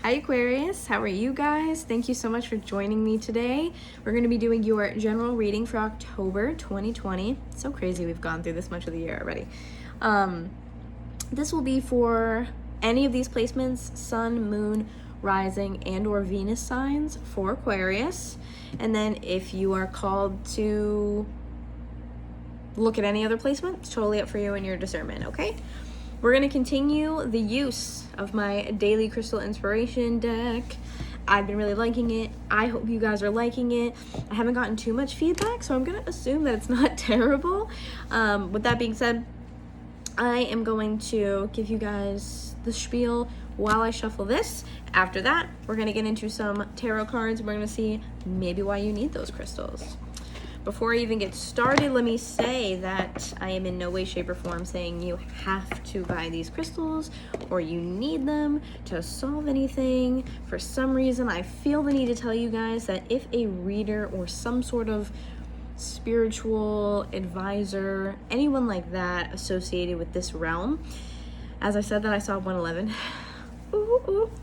Hi Aquarius, how are you guys? Thank you so much for joining me today. We're going to be doing your general reading for October 2020. It's so crazy we've gone through this much of the year already. This will be for any of these placements, Sun, Moon, Rising, and or Venus signs for Aquarius. And then if you are called to look at any other placement, it's totally up for you and your discernment, okay? We're going to continue the use of my daily crystal inspiration deck. I've been really liking it. I hope you guys are liking it. I haven't gotten too much feedback, so I'm going to assume that it's not terrible. With that being said, I am going to give you guys the spiel while I shuffle this. After that, we're going to get into some tarot cards. We're going to see maybe why you need those crystals. Before I even get started, let me say that I am in no way, shape, or form saying you have to buy these crystals or you need them to solve anything. For some reason, I feel the need to tell you guys that if a reader or some sort of spiritual advisor, anyone like that associated with this realm, as I said that I saw 111.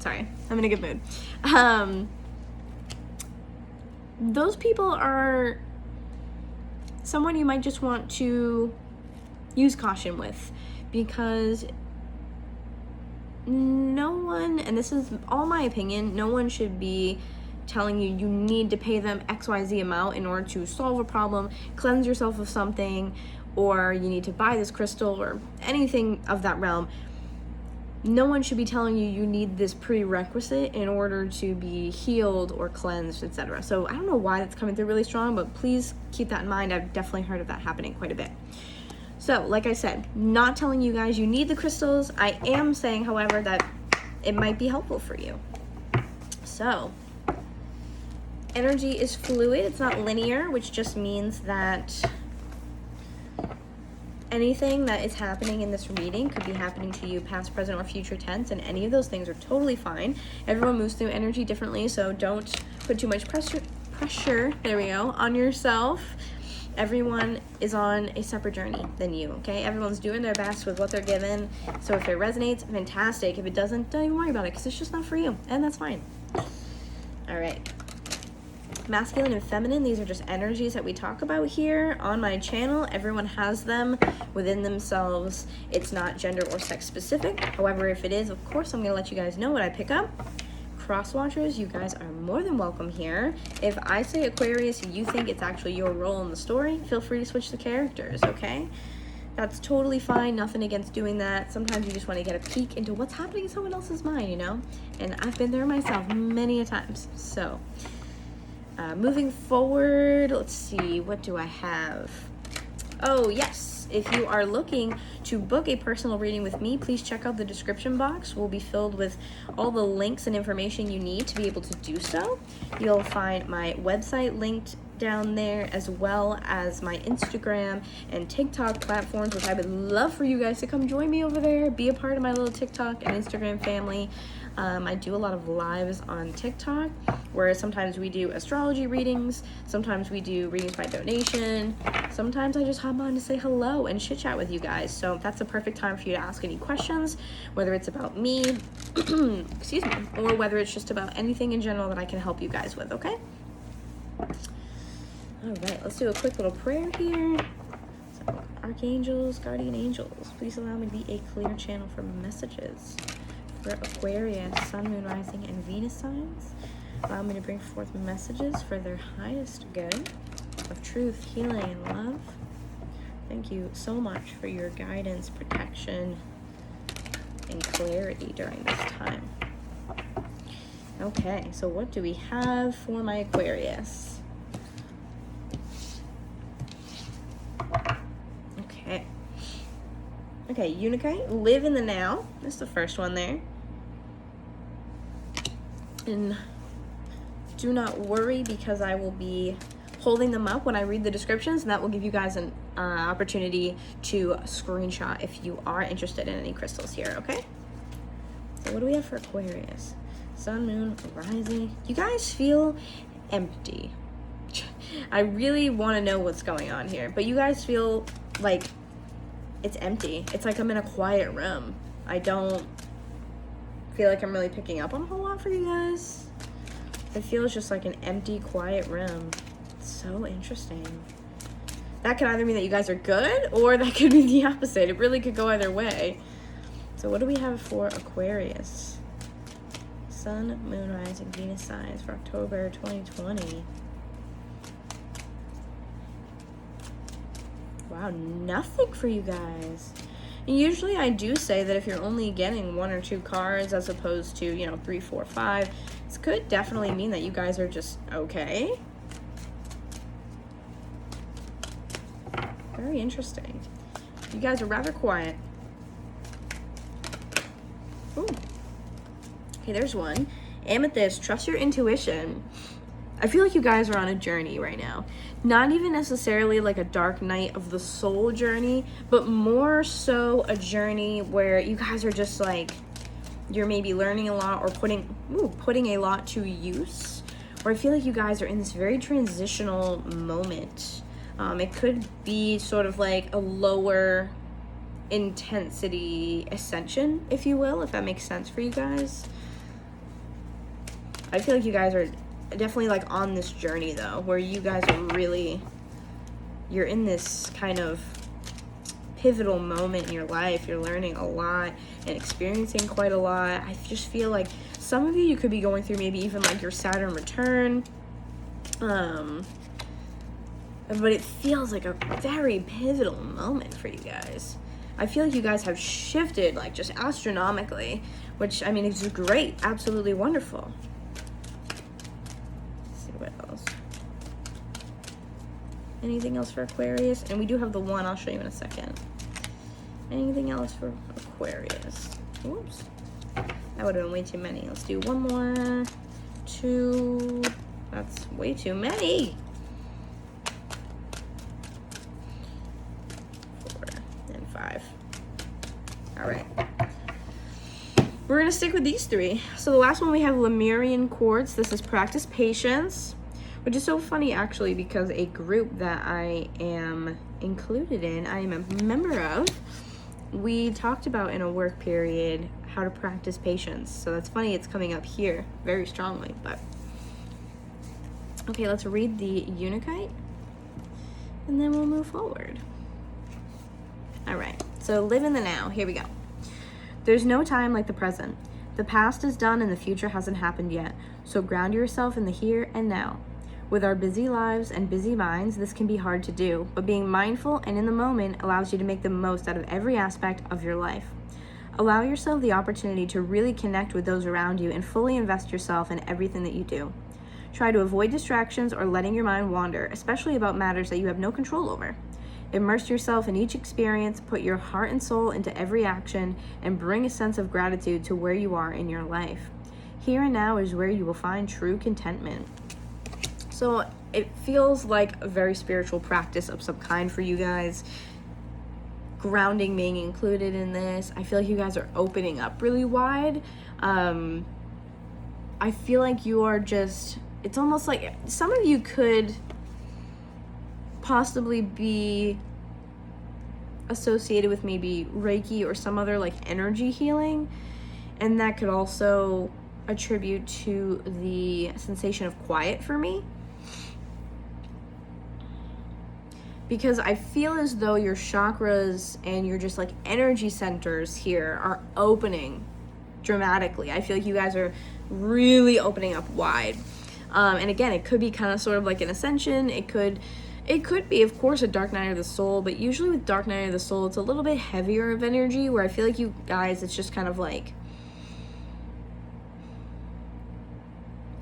Sorry, I'm in a good mood. Those people are someone you might just want to use caution with, because no one, and this is all my opinion, no one should be telling you you need to pay them XYZ amount in order to solve a problem, cleanse yourself of something, or you need to buy this crystal or anything of that realm. No one should be telling you you need this prerequisite in order to be healed or cleansed, etc. So I don't know why that's coming through really strong, but please keep that in mind. I've definitely heard of that happening quite a bit. So, like I said, not telling you guys you need the crystals. I am saying, however, that it might be helpful for you. So, energy is fluid. It's not linear, which just means that anything that is happening in this reading could be happening to you past, present, or future tense, and any of those things are totally fine. Everyone moves through energy differently, so don't put too much pressure, there we go, on yourself. Everyone is on a separate journey than you, okay? Everyone's doing their best with what they're given, so if it resonates, fantastic. If it doesn't, don't even worry about it, because it's just not for you, and that's fine. All right. Masculine and feminine, these are just energies that we talk about here on my channel. Everyone has them within themselves. It's not gender or sex specific. However, if it is, of course, I'm going to let you guys know what I pick up. Cross watchers, you guys are more than welcome here. If I say Aquarius, you think it's actually your role in the story, feel free to switch the characters, okay? That's totally fine. Nothing against doing that. Sometimes you just want to get a peek into what's happening in someone else's mind, you know? And I've been there myself many a times. So moving forward, let's see, what do I have? Oh, yes. If you are looking to book a personal reading with me, please check out the description box. We'll be filled with all the links and information you need to be able to do so. You'll find my website linked down there, as well as my Instagram and TikTok platforms, which I would love for you guys to come join me over there, be a part of my little TikTok and Instagram family. I do a lot of lives on TikTok, where sometimes we do astrology readings, sometimes we do readings by donation, sometimes I just hop on to say hello and chit chat with you guys. So that's the perfect time for you to ask any questions, whether it's about me, excuse me, or whether it's just about anything in general that I can help you guys with, okay? All right, let's do a quick little prayer here. So, archangels, guardian angels, please allow me to be a clear channel for messages for Aquarius, Sun, Moon, Rising, and Venus signs. Allow me to bring forth messages for their highest good of truth, healing, and love. Thank you so much for your guidance, protection, and clarity during this time. Okay, so what do we have for my Aquarius? Okay, Unikite, live in the now. That's the first one there. And do not worry, because I will be holding them up when I read the descriptions, and that will give you guys an opportunity to screenshot if you are interested in any crystals here, okay? So what do we have for Aquarius? Sun, Moon, Rising. You guys feel empty. I really want to know what's going on here, but you guys feel like it's empty. It's like I'm in a quiet room. I don't feel like I'm really picking up on a whole lot for you guys. It feels just like an empty, quiet room. It's so interesting. That could either mean that you guys are good, or that could be the opposite. It really could go either way. So what do we have for Aquarius? Sun, Moon, Rising, Venus signs for October 2020. Wow, nothing for you guys. And usually I do say that if you're only getting 1 or 2 cards as opposed to, you know, 3, 4, 5, this could definitely mean that you guys are just okay. Very interesting. You guys are rather quiet. Ooh. Okay, there's one. Amethyst, trust your intuition. I feel like you guys are on a journey right now. Not even necessarily like a dark night of the soul journey, but more so a journey where you guys are just like, you're maybe learning a lot or putting a lot to use. Or I feel like you guys are in this very transitional moment. It could be sort of like a lower intensity ascension, if you will, if that makes sense for you guys. I feel like you guys are definitely like on this journey though, where you guys are really, you're in this kind of pivotal moment in your life. You're learning a lot and experiencing quite a lot. I just feel like some of you could be going through maybe even like your Saturn return. But it feels like a very pivotal moment for you guys. I feel like you guys have shifted like just astronomically, which I mean is great, absolutely wonderful. Let's see what else. Anything else for Aquarius? And we do have the one I'll show you in a second. Anything else for Aquarius? Oops. That would have been way too many. Let's do one more. 2. That's way too many. 4 and 5. All right. We're going to stick with these 3. So the last one we have Lemurian Quartz. This is Practice Patience, which is so funny actually because a group that I am included in, I am a member of, we talked about in a work period how to practice patience. So that's funny it's coming up here very strongly. But okay, let's read the Unikite and then we'll move forward. All right, so live in the now. Here we go. There's no time like the present. The past is done and the future hasn't happened yet. So ground yourself in the here and now. With our busy lives and busy minds, this can be hard to do, but being mindful and in the moment allows you to make the most out of every aspect of your life. Allow yourself the opportunity to really connect with those around you and fully invest yourself in everything that you do. Try to avoid distractions or letting your mind wander, especially about matters that you have no control over. Immerse yourself in each experience, put your heart and soul into every action, and bring a sense of gratitude to where you are in your life. Here and now is where you will find true contentment. So it feels like a very spiritual practice of some kind for you guys. Grounding being included in this. I feel like you guys are opening up really wide. I feel like you are just, it's almost like some of you could possibly be associated with maybe Reiki or some other like energy healing. And that could also attribute to the sensation of quiet for me. Because I feel as though your chakras and your just like energy centers here are opening dramatically. I feel like you guys are really opening up wide. And again, it could be kind of sort of like an ascension. It could be, of course, a dark night of the soul, but usually with dark night of the soul, it's a little bit heavier of energy where I feel like you guys, it's just kind of like,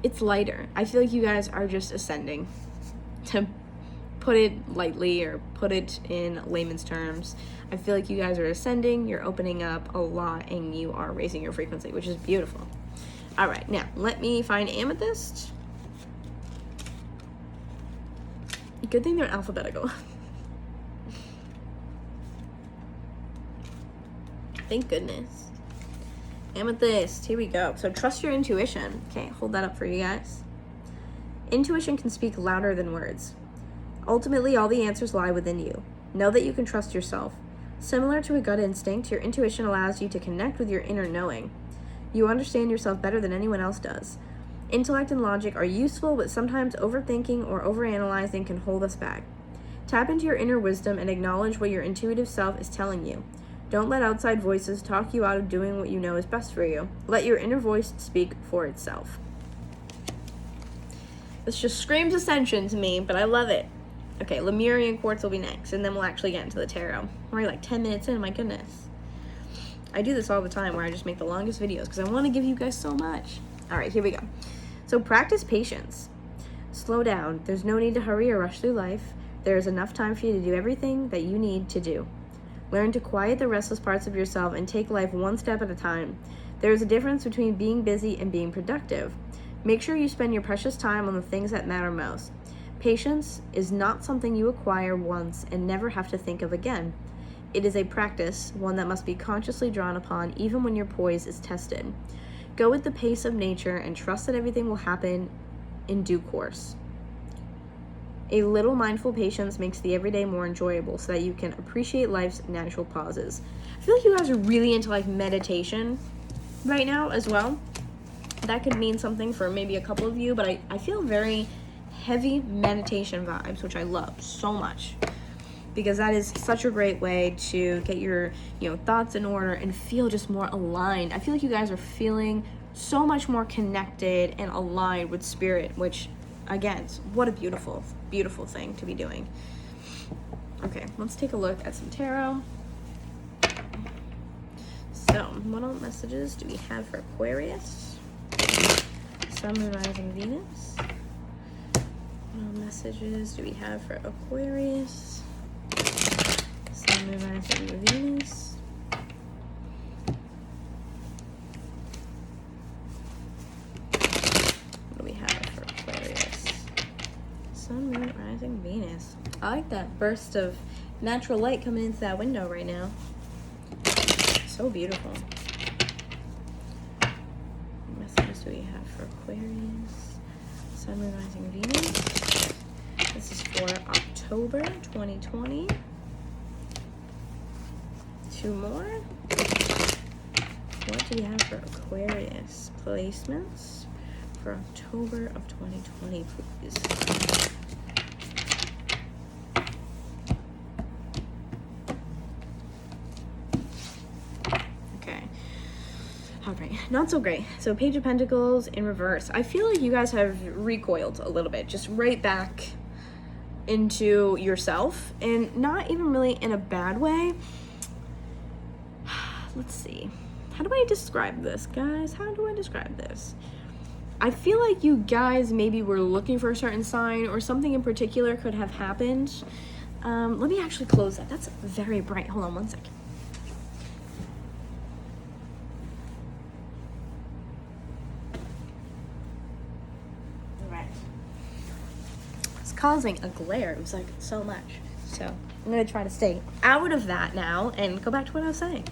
it's lighter. I feel like you guys are just ascending, to put it lightly or put it in layman's terms. I feel like you guys are ascending, you're opening up a lot, and you are raising your frequency, which is beautiful. All right, now let me find Amethyst. Good thing they're alphabetical. Thank goodness. Amethyst, here we go. So trust your intuition. Okay, hold that up for you guys. Intuition can speak louder than words. Ultimately, all the answers lie within you. Know that you can trust yourself. Similar to a gut instinct, your intuition allows you to connect with your inner knowing. You understand yourself better than anyone else does. Intellect and logic are useful, but sometimes overthinking or overanalyzing can hold us back. Tap into your inner wisdom and acknowledge what your intuitive self is telling you. Don't let outside voices talk you out of doing what you know is best for you. Let your inner voice speak for itself. This just screams Ascension to me, but I love it. Okay, Lemurian Quartz will be next, and then we'll actually get into the tarot. We're already like 10 minutes in, my goodness. I do this all the time where I just make the longest videos because I want to give you guys so much. All right, here we go. So practice patience. Slow down. There's no need to hurry or rush through life. There is enough time for you to do everything that you need to do. Learn to quiet the restless parts of yourself and take life one step at a time. There is a difference between being busy and being productive. Make sure you spend your precious time on the things that matter most. Patience is not something you acquire once and never have to think of again. It is a practice, one that must be consciously drawn upon even when your poise is tested. Go with the pace of nature and trust that everything will happen in due course. A little mindful patience makes the everyday more enjoyable so that you can appreciate life's natural pauses. I feel like you guys are really into like meditation right now as well. That could mean something for maybe a couple of you, but I feel very heavy meditation vibes, which I love so much because that is such a great way to get your, thoughts in order and feel just more aligned. I feel like you guys are feeling so much more connected and aligned with spirit, which again, what a beautiful, beautiful thing to be doing. Okay, let's take a look at some tarot. So, what all messages do we have for Aquarius? Sun, Moon, Rising, Venus. What all messages do we have for Aquarius? Sun, Moon, Rising, Venus. What do we have for Aquarius? Sun, Moon, Rising, Venus. I like that burst of natural light coming into that window right now. So beautiful. What messages do we have for Aquarius? Sun, Moon, Rising, Venus. This is for October 2020. Two more. What do we have for Aquarius? Placements for October of 2020, please. Alright, not so great. So Page of Pentacles in reverse. I feel like you guys have recoiled a little bit, just right back into yourself, and not even really in a bad way. Let's see. How do I describe this, guys? How do I describe this? I feel like you guys maybe were looking for a certain sign or something in particular could have happened. Let me actually close that. That's very bright. Hold on one second. Causing a glare. It was like so much. So I'm going to try to stay out of that now and go back to what I was saying.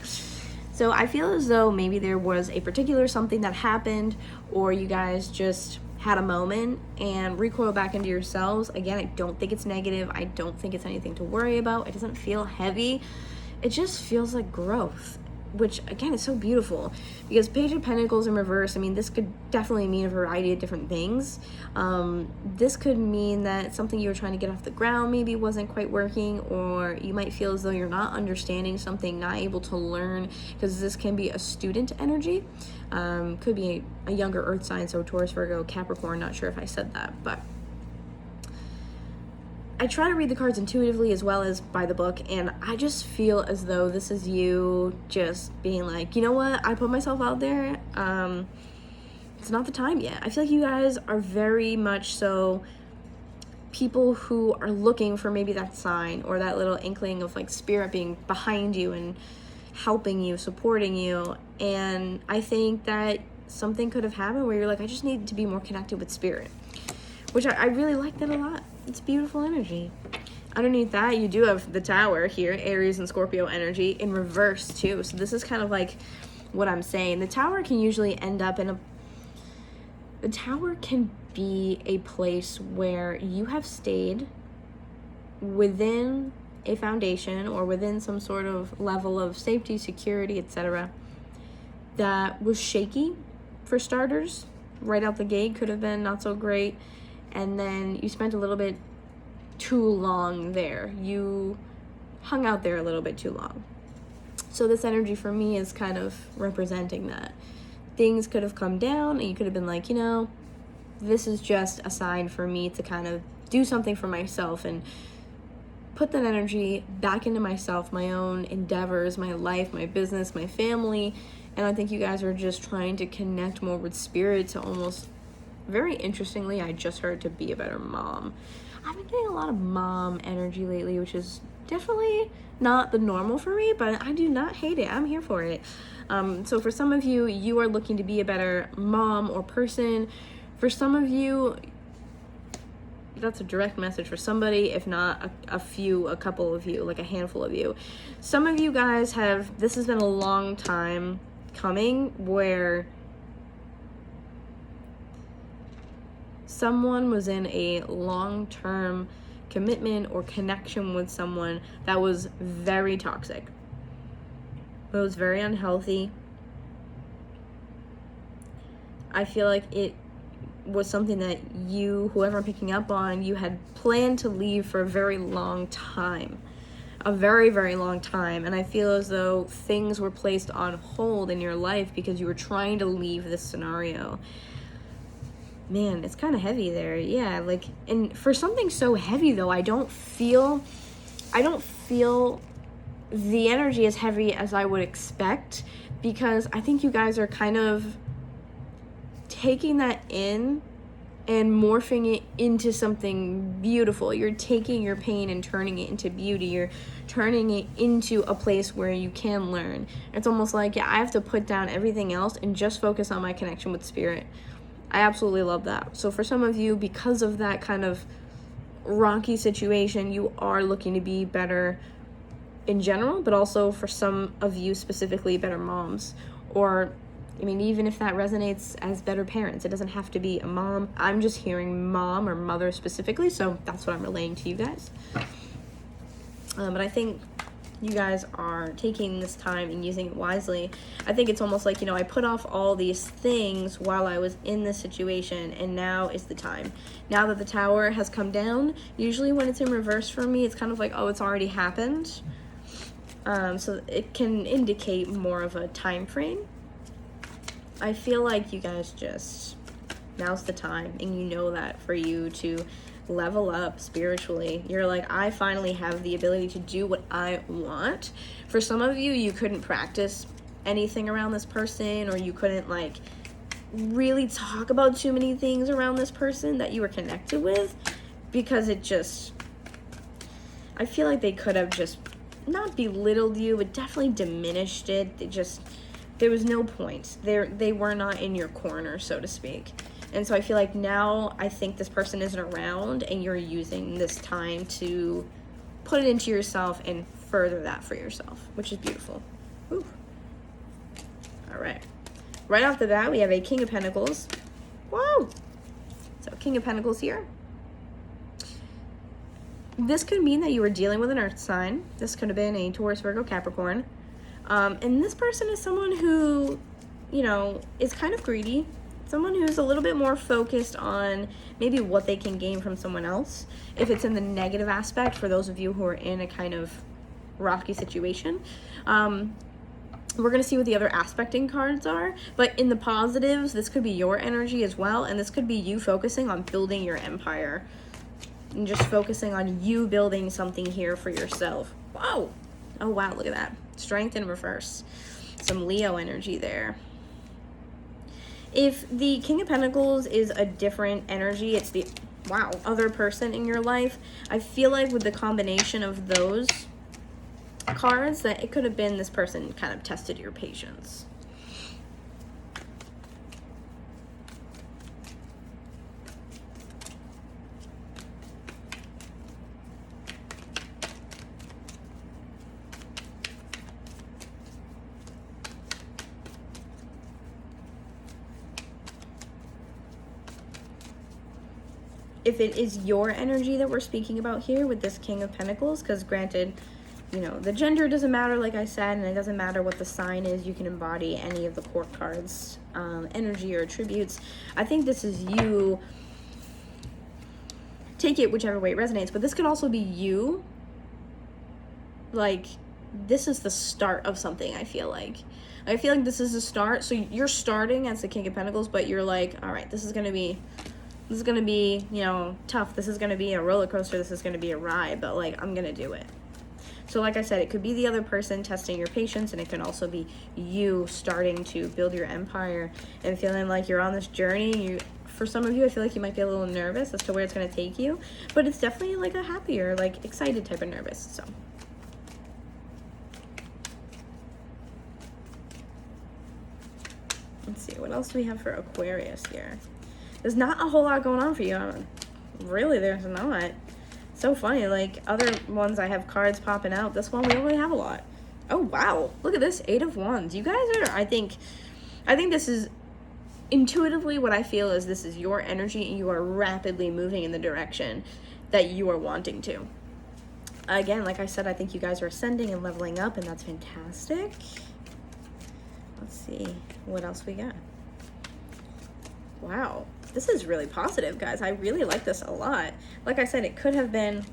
So I feel as though maybe there was a particular something that happened, or you guys just had a moment and recoil back into yourselves. Again, I don't think it's negative. I don't think it's anything to worry about. It doesn't feel heavy. It just feels like growth, which again is so beautiful, because Page of Pentacles in reverse, I mean, this could definitely mean a variety of different things. This could mean that something you were trying to get off the ground maybe wasn't quite working, or you might feel as though you're not understanding something, not able to learn, because this can be a student energy. Could be a younger earth sign, so Taurus, Virgo, Capricorn, not sure if I said that, but I try to read the cards intuitively as well as by the book, and I just feel as though this is you just being like, you know what, I put myself out there, it's not the time yet. I feel like you guys are very much so people who are looking for maybe that sign or that little inkling of like spirit being behind you and helping you, supporting you, and I think that something could have happened where you're like, I just need to be more connected with spirit, which I really like that a lot. It's beautiful energy. Underneath that, you do have the Tower here, Aries and Scorpio energy in reverse too. So this is kind of like what I'm saying. The Tower can usually end up in the Tower can be a place where you have stayed within a foundation or within some sort of level of safety, security, etc. that was shaky, for starters. Right out the gate could have been not so great. And then you spent a little bit too long there. You hung out there a little bit too long. So this energy for me is kind of representing that. Things could have come down and you could have been like, you know, this is just a sign for me to kind of do something for myself and put that energy back into myself, my own endeavors, my life, my business, my family. And I think you guys are just trying to connect more with spirit to almost, very interestingly, I just heard to be a better mom. I've been getting a lot of mom energy lately, which is definitely not the normal for me, but I do not hate it. I'm here for it. So for some of you, you are looking to be a better mom or person. For some of you, that's a direct message for somebody, if not a couple of you, like a handful of you. Some of you guys have, this has been a long time coming, where someone was in a long-term commitment or connection with someone that was very toxic. It was very unhealthy. I feel like it was something that you, whoever I'm picking up on, you had planned to leave for a very long time. A very, very long time. And I feel as though things were placed on hold in your life because you were trying to leave this scenario. Man, it's kind of heavy there. Yeah, like, and for something so heavy though, I don't feel the energy as heavy as I would expect, because I think you guys are kind of taking that in and morphing it into something beautiful. You're taking your pain and turning it into beauty. You're turning it into a place where you can learn. It's almost like, yeah, I have to put down everything else and just focus on my connection with spirit. I absolutely love that. So for some of you, because of that kind of rocky situation, you are looking to be better in general, but also for some of you specifically, better moms. Or, I mean, even if that resonates as better parents, it doesn't have to be a mom. I'm just hearing mom or mother specifically, so that's what I'm relaying to you guys. But I think you guys are taking this time and using it wisely. I think it's almost like, you know, I put off all these things while I was in this situation, and now is the time. Now that the tower has come down, usually when it's in reverse for me, it's kind of like, oh, it's already happened. So it can indicate more of a time frame. I feel like you guys just, now's the time, and you know that for you to level up spiritually. You're like, I finally have the ability to do what I want. For some of you, you couldn't practice anything around this person, or you couldn't like really talk about too many things around this person that you were connected with, because it just, I feel like they could have just not belittled you, but definitely diminished it. There was no point. They were not in your corner, so to speak. And so I feel like now I think this person isn't around, and you're using this time to put it into yourself and further that for yourself, which is beautiful. Ooh. All right. Right off the bat, we have a King of Pentacles. Whoa! So King of Pentacles here. This could mean that you were dealing with an earth sign. This could have been a Taurus, Virgo, Capricorn. And this person is someone who, you know, is kind of greedy. Someone who's a little bit more focused on maybe what they can gain from someone else. If it's in the negative aspect, for those of you who are in a kind of rocky situation. We're going to see what the other aspecting cards are. But in the positives, this could be your energy as well. And this could be you focusing on building your empire. And just focusing on you building something here for yourself. Whoa! Oh, wow, look at that. Strength in reverse. Some Leo energy there. If the King of Pentacles is a different energy, it's the, wow, other person in your life. I feel like with the combination of those cards, that it could have been this person kind of tested your patience. If it is your energy that we're speaking about here with this King of Pentacles, because granted, you know, the gender doesn't matter, like I said, and it doesn't matter what the sign is. You can embody any of the court cards, energy or attributes. I think this is you. Take it whichever way it resonates, but this could also be you. Like, this is the start of something, I feel like. I feel like this is the start. So you're starting as the King of Pentacles, but you're like, all right, this is going to be, you know, tough. This is going to be a roller coaster. This is going to be a ride, but like, I'm going to do it. So like I said, it could be the other person testing your patience, and it can also be you starting to build your empire and feeling like you're on this journey. For some of you, I feel like you might be a little nervous as to where it's going to take you, but it's definitely like a happier, like excited type of nervous. So let's see, what else do we have for Aquarius here? There's not a whole lot going on for you. Really, there's not. So funny, like other ones I have cards popping out. This one we don't really have a lot. Oh wow, look at this, 8 of Wands. You guys are, I think this is intuitively what I feel is this is your energy, and you are rapidly moving in the direction that you are wanting to. Again, like I said, I think you guys are ascending and leveling up, and that's fantastic. Let's see what else we got. Wow, this is really positive, guys. I really like this a lot. Like I said, it could have been,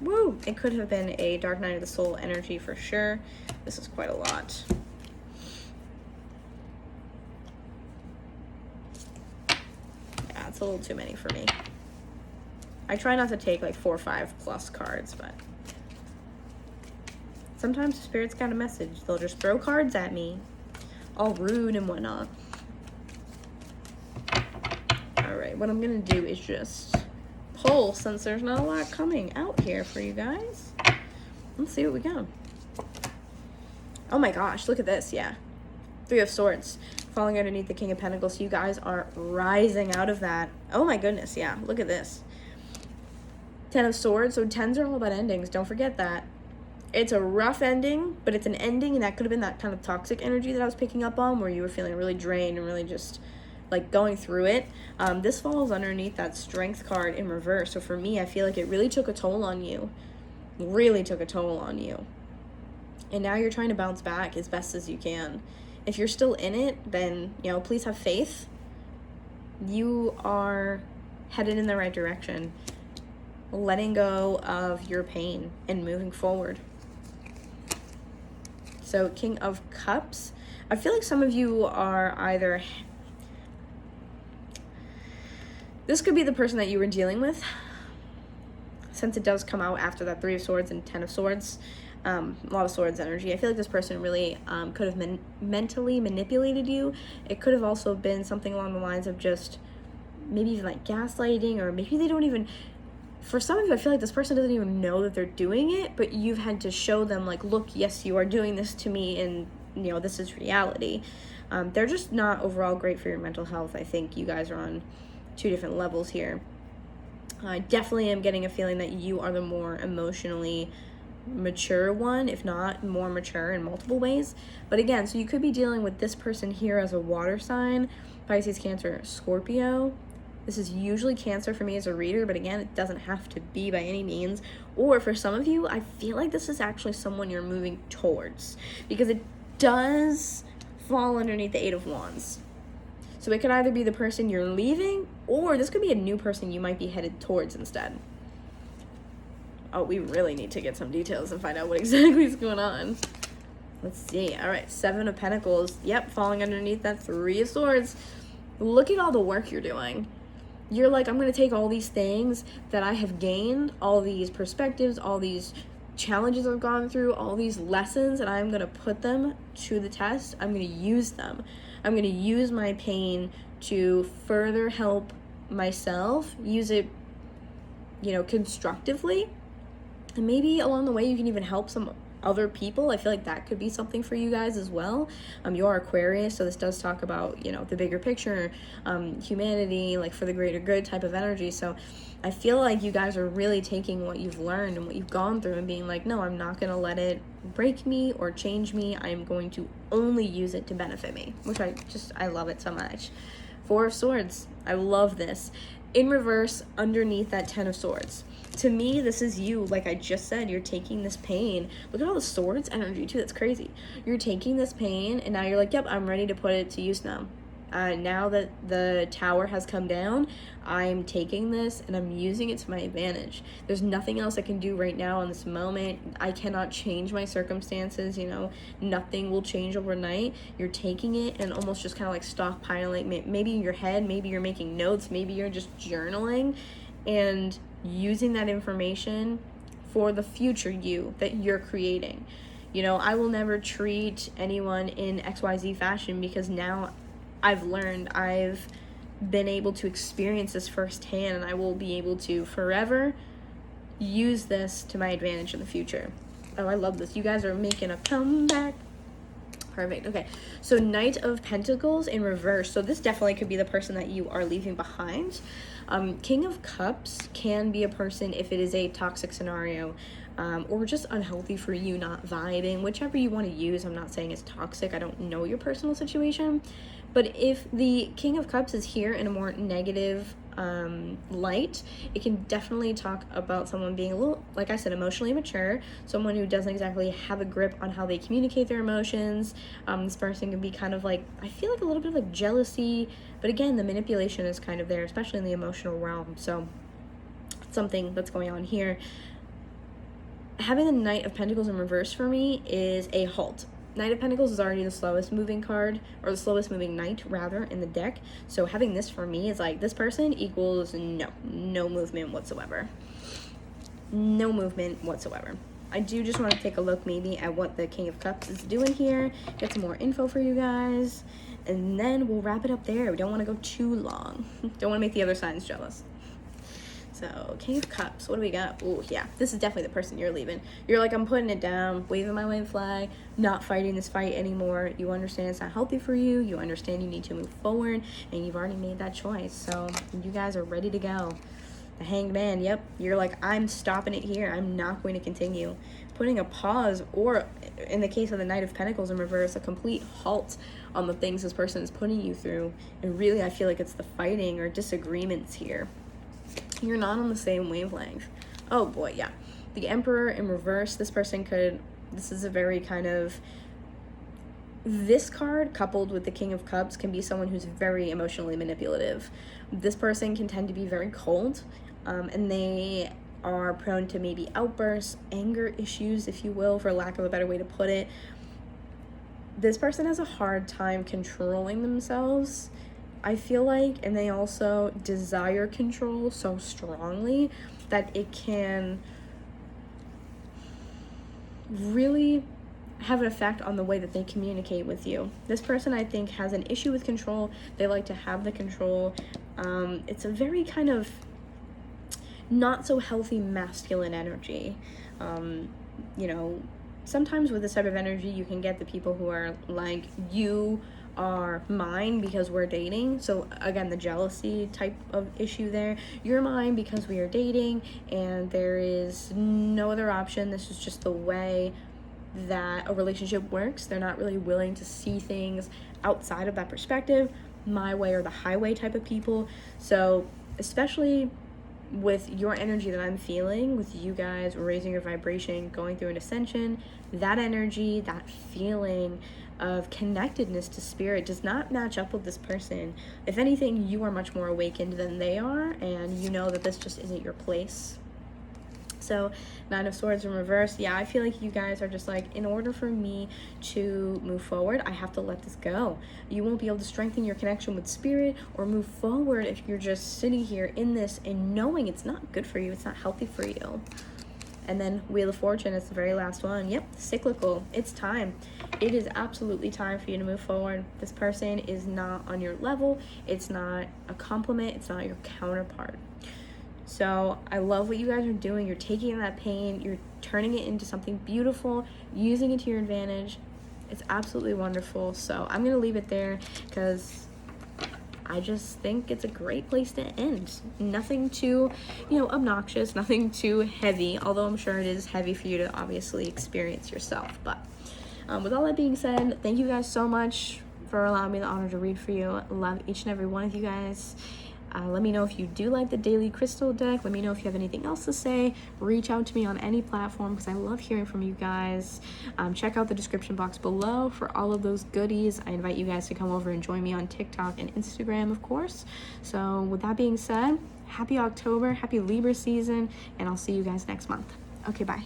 it could have been a Dark Night of the Soul energy for sure. This is quite a lot. Yeah, it's a little too many for me. I try not to take like 4 or 5 plus cards, but sometimes the Spirit's got a message. They'll just throw cards at me, all rude and whatnot. Alright, what I'm going to do is just pull, since there's not a lot coming out here for you guys. Let's see what we got. Oh my gosh, look at this, yeah. 3 of Swords, falling underneath the King of Pentacles. So you guys are rising out of that. Oh my goodness, yeah, look at this. 10 of Swords, so 10s are all about endings, don't forget that. It's a rough ending, but it's an ending, and that could have been that kind of toxic energy that I was picking up on, where you were feeling really drained and really just like going through it. This falls underneath that Strength card in reverse. So for me, I feel like it really took a toll on you. Really took a toll on you. And now you're trying to bounce back as best as you can. If you're still in it, then, you know, please have faith. You are headed in the right direction. Letting go of your pain and moving forward. So King of Cups. I feel like some of you are either... This could be the person that you were dealing with, since it does come out after that 3 of Swords and 10 of Swords. A lot of Swords energy. I feel like this person really could have mentally manipulated you. It could have also been something along the lines of just maybe even like gaslighting, or maybe they don't even... For some of you, I feel like this person doesn't even know that they're doing it, but you've had to show them, like, look, yes, you are doing this to me, and, you know, this is reality. They're just not overall great for your mental health. I think you guys are on 2 different levels here. I definitely am getting a feeling that you are the more emotionally mature one, if not more mature in multiple ways. But again, so you could be dealing with this person here as a water sign, Pisces, Cancer, Scorpio. This is usually Cancer for me as a reader, but again, it doesn't have to be by any means. Or for some of you, I feel like this is actually someone you're moving towards, because it does fall underneath the 8 of Wands. So it could either be the person you're leaving, or this could be a new person you might be headed towards instead. Oh, we really need to get some details and find out what exactly is going on. Let's see. All right, 7 of Pentacles. Yep, falling underneath that 3 of Swords. Look at all the work you're doing. You're like, I'm going to take all these things that I have gained, all these perspectives, all these challenges I've gone through, all these lessons, and I'm going to put them to the test. I'm going to use them. I'm going to use my pain to further help myself, use it, you know, constructively. And maybe along the way you can even help some other people. I feel like that could be something for you guys as well. You are Aquarius, so this does talk about, you know, the bigger picture, humanity, like for the greater good type of energy. So I feel like you guys are really taking what you've learned and what you've gone through and being like, no, I'm not going to let it break me or change me. I'm going to only use it to benefit me, which I love it so much. 4 of Swords. I love this. In reverse, underneath that 10 of Swords. to me, this is you. Like I just said, you're taking this pain. Look at all the swords energy too. That's crazy. You're taking this pain and now you're like, yep, I'm ready to put it to use now. Now that the tower has come down, I'm taking this and I'm using it to my advantage. There's nothing else I can do right now in this moment. I cannot change my circumstances, you know, nothing will change overnight. You're taking it and almost just kind of like stockpiling, maybe in your head, maybe you're making notes, maybe you're just journaling and using that information for the future you that you're creating. You know, I will never treat anyone in XYZ fashion because now I've learned, I've been able to experience this firsthand, and I will be able to forever use this to my advantage in the future. Oh, I love this. You guys are making a comeback. Perfect. Okay, so Knight of Pentacles in reverse. So this definitely could be the person that you are leaving behind. King of Cups can be a person if it is a toxic scenario, or just unhealthy for you, not vibing, whichever you want to use. I'm not saying it's toxic. I don't know your personal situation. But if the King of Cups is here in a more negative light, it can definitely talk about someone being a little, like I said, emotionally mature, someone who doesn't exactly have a grip on how they communicate their emotions. This person can be kind of like, I feel like a little bit of like jealousy, but again, the manipulation is kind of there, especially in the emotional realm. So something that's going on here. Having the Knight of Pentacles in reverse for me is a halt. Knight of Pentacles is already the slowest moving card, or the slowest moving knight rather, in the deck. So having this for me is like, this person equals no movement whatsoever. No movement whatsoever. I do just want to take a look maybe at what the King of Cups is doing here, get some more info for you guys, and then we'll wrap it up there. We don't want to go too long. Don't want to make the other signs jealous. So, King of Cups, what do we got? Oh, yeah, this is definitely the person you're leaving. You're like, I'm putting it down, waving my white flag, not fighting this fight anymore. You understand it's not healthy for you. You understand you need to move forward, and you've already made that choice. So, you guys are ready to go. The Hanged Man, yep, you're like, I'm stopping it here. I'm not going to continue. Putting a pause, or in the case of the Knight of Pentacles in reverse, a complete halt on the things this person is putting you through. And really, I feel like it's the fighting or disagreements here. You're not on the same wavelength. Oh boy, yeah. The Emperor in reverse, this person could, this is a very kind of, this card coupled with the King of Cups can be someone who's very emotionally manipulative. This person can tend to be very cold, and they are prone to maybe outbursts, anger issues, if you will, for lack of a better way to put it. This person has a hard time controlling themselves, I feel like, and they also desire control so strongly that it can really have an effect on the way that they communicate with you. This person, I think, has an issue with control. They like to have the control. It's a very kind of not so healthy masculine energy. You know, sometimes with this type of energy, you can get the people who are like, you are mine because we're dating. So again, the jealousy type of issue there. You're mine because we are dating and there is no other option. This is just the way that a relationship works. They're not really willing to see things outside of that perspective, my way or the highway type of people. So especially with your energy that I'm feeling, with you guys raising your vibration, going through an ascension, that energy, that feeling of connectedness to spirit does not match up with this person. If anything, you are much more awakened than they are, and you know that this just isn't your place. So, Nine of Swords in reverse. Yeah, I feel like you guys are just like, in order for me to move forward, I have to let this go. You won't be able to strengthen your connection with spirit or move forward if you're just sitting here in this and knowing it's not good for you, it's not healthy for you. And then Wheel of Fortune is the very last one. Yep, cyclical. It's time. It is absolutely time for you to move forward. This person is not on your level. It's not a compliment. It's not your counterpart. So I love what you guys are doing. You're taking that pain, you're turning it into something beautiful, using it to your advantage. It's absolutely wonderful. So I'm going to leave it there because I just think it's a great place to end. Nothing too, obnoxious, nothing too heavy, although I'm sure it is heavy for you to obviously experience yourself. But with all that being said, thank you guys so much for allowing me the honor to read for you. I love each and every one of you guys. Let me know if you do like the daily crystal deck. Let me know if you have anything else to say. Reach out to me on any platform because I love hearing from you guys. Check out the description box below for all of those goodies. I invite you guys to come over and join me on TikTok and Instagram, of course. So with that being said, happy October, happy Libra season, and I'll see you guys next month. Okay, bye.